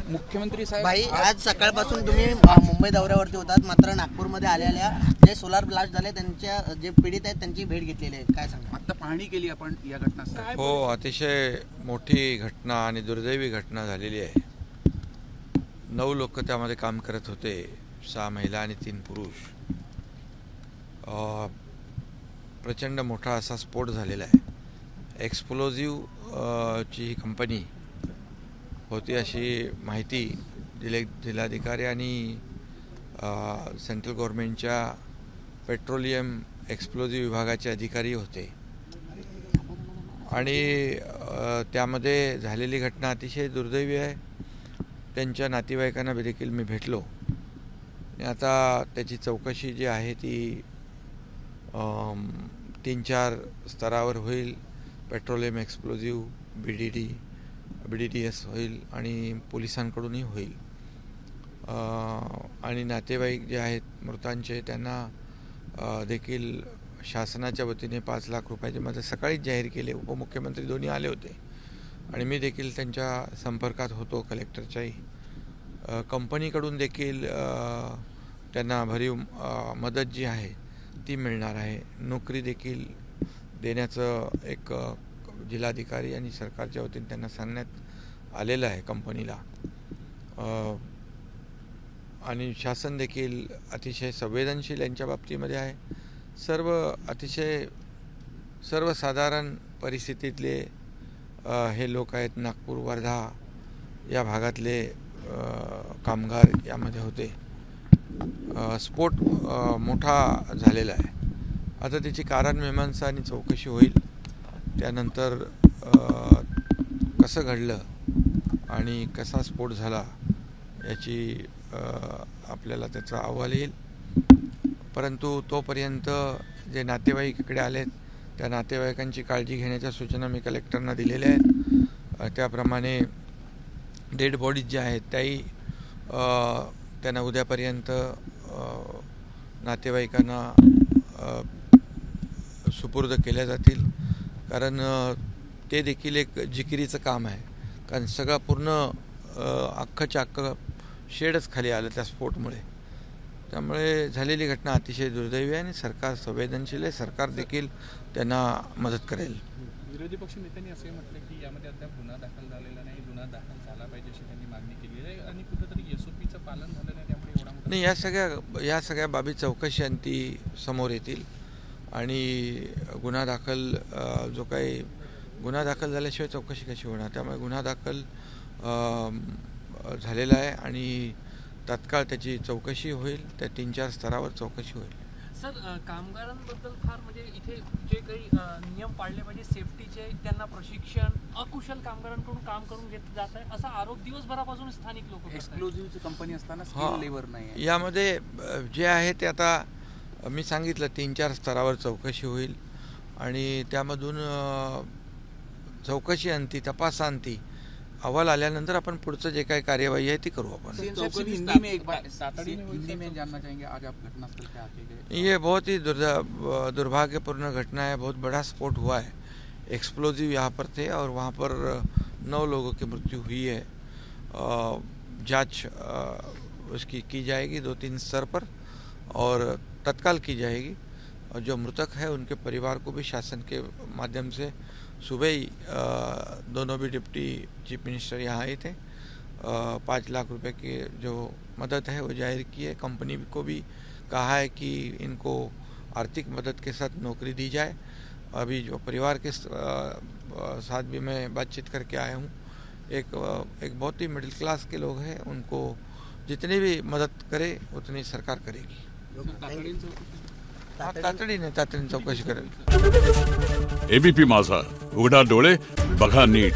मुख्यमंत्री साहेब भाई आज सकाळपासून तुम्ही मुंबई दौऱ्यावरती होतात, मात्र नागपूरमध्ये आलेल्या जे सोलार ब्लास्ट झाले त्यांच्या जे पीडित आहेत त्यांची भेट घेतलेली आहे, काय सांगा? आता पाहणी केली आपण या घटनास्थळी. हो, अतिशय मोठी घटना आणि दुर्दैवी घटना झालेली आहे. 9 लोक त्यामध्ये काम करत होते, 6 महिला आणि 3 पुरुष. प्रचंड मोठा असा स्फोट झालेला आहे. एक्सप्लोजिव्ह ची ही कंपनी होती अशी माहिती जिल्हाधिकारी आणि सेंट्रल गव्हर्नमेंटच्या पेट्रोलियम एक्सप्लोजिव्ह विभागाचे अधिकारी होते आणि त्यामध्ये झालेली घटना अतिशय दुर्दैवी आहे. त्यांच्या नातेवाईकांना देखील मी भेटलो आणि आता त्याची चौकशी जी आहे ती 3-4 स्तरावर होईल. पेट्रोलियम एक्सप्लोजिव्ह, BDDS होईल आणि पोलिसांकडूनही होईल. आणि नातेवाईक जे आहेत मृतांचे त्यांना देखील शासनाच्या वतीने 5 लाख रुपयाचे मदत सकाळीच जाहीर केले. उपमुख्यमंत्री दोन्ही आले होते आणि मी देखील त्यांच्या संपर्कात होतो, कलेक्टरच्याही. कंपनीकडून देखील त्यांना भरीव मदत जी आहे ती मिळणार आहे. नोकरी देखील देण्याचं एक जिल्हाधिकारी आणि सरकारच्या वतीने त्यांना सांगण्यात आलेलं आहे कंपनीला. आणि शासन देखील अतिशय संवेदनशील यांच्या बाबतीमध्ये आहे. अतिशय सर्वसाधारण परिस्थितीतले हे लोक आहेत. नागपूर, वर्धा या भागातले कामगार यामध्ये होते. स्फोट मोठा झालेला आहे. आता त्याची कारणमीमांसा आणि चौकशी होईल. त्यानंतर कसं घडलं आणि कसा स्फोट झाला याची आपल्याला त्याचा अहवाल येईल. परंतु तोपर्यंत जे नातेवाईक इकडे आलेत त्या नातेवाईकांची काळजी घेण्याच्या सूचना मी कलेक्टरना दिलेल्या आहेत. त्याप्रमाणे डेड बॉडीज ज्या आहेत त्याही त्यांना उद्यापर्यंत नातेवाईकांना सुपूर्द केल्या जातील. कारण ते देखील एक जिकिरीचं काम आहे. कारण सगळं पूर्ण अख्खच्या अख्खं शेडच खाली आलं त्या स्फोटमुळे. त्यामुळे झालेली घटना अतिशय दुर्दैवी आहे आणि सरकार संवेदनशील आहे. सरकार देखील त्यांना मदत करेल. विरोधी पक्ष नेत्यांनी असे म्हटले की यामध्ये अद्याप गुन्हा दाखल झालेला नाही, गुन्हा दाखल झाला पाहिजे अशी त्यांनी मागणी केली आहे आणि कुठेतरी SOPचं पालन झालं नाही, त्यामुळे एवढा मोठा नाही. या सगळ्या बाबी चौकशी आणि ती समोर येतील आणि गुन्हा दाखल गुन्हा दाखल झाल्याशिवाय चौकशी कशी होणार. त्यामुळे गुन्हा दाखल झालेला आहे आणि तात्काळ त्याची चौकशी होईल. त्या 3-4 स्तरावर चौकशी होईल. सर, कामगारांबद्दल फार म्हणजे इथे जे काही नियम पाळले पाहिजे सेफ्टीचे, त्यांना प्रशिक्षण अकुशल कामगारांकडून काम करून घेतलं जात आहे असा आरोप दिवसभरापासून स्थानिक लोक. एक्सक्लुझिव्ह कंपनी असताना स्किल लेबर नाही. यामध्ये जे आहे ते आता मी सांगितलं 3-4 स्तरावर चौकशी होईल आणि त्यामधून चौकशी अंती, तपासांती अहवाल आल्यानंतर आपण पुढचं जे काही कार्यवाही आहे ती करू आपण. ये बहुत ही दुर्भाग्यपूर्ण घटना है. बहुत बड़ा स्फोट हुआ है. एक्सप्लोजिव यहाँ पर थे और वहाँ पर 9 लोगों की मृत्यु हुई है. जांच उसकी की जाएगी 2-3 स्तर पर और तत्काल की जाएगी. और जो मृतक है उनके परिवार को भी शासन के माध्यम से सुबह ही दोनों भी डिप्टी चीफ मिनिस्टर यहाँ आए थे. 5 लाख रुपए की जो मदद है वो जाहिर की है. कंपनी को भी कहा है कि इनको आर्थिक मदद के साथ नौकरी दी जाए. अभी जो परिवार के साथ भी मैं बातचीत करके आया हूँ. एक बहुत ही मिडिल क्लास के लोग हैं, उनको जितनी भी मदद करे उतनी सरकार करेगी. तातडीने चौकशी करेल. ABP माझा, उघडा डोळे बघा नीट.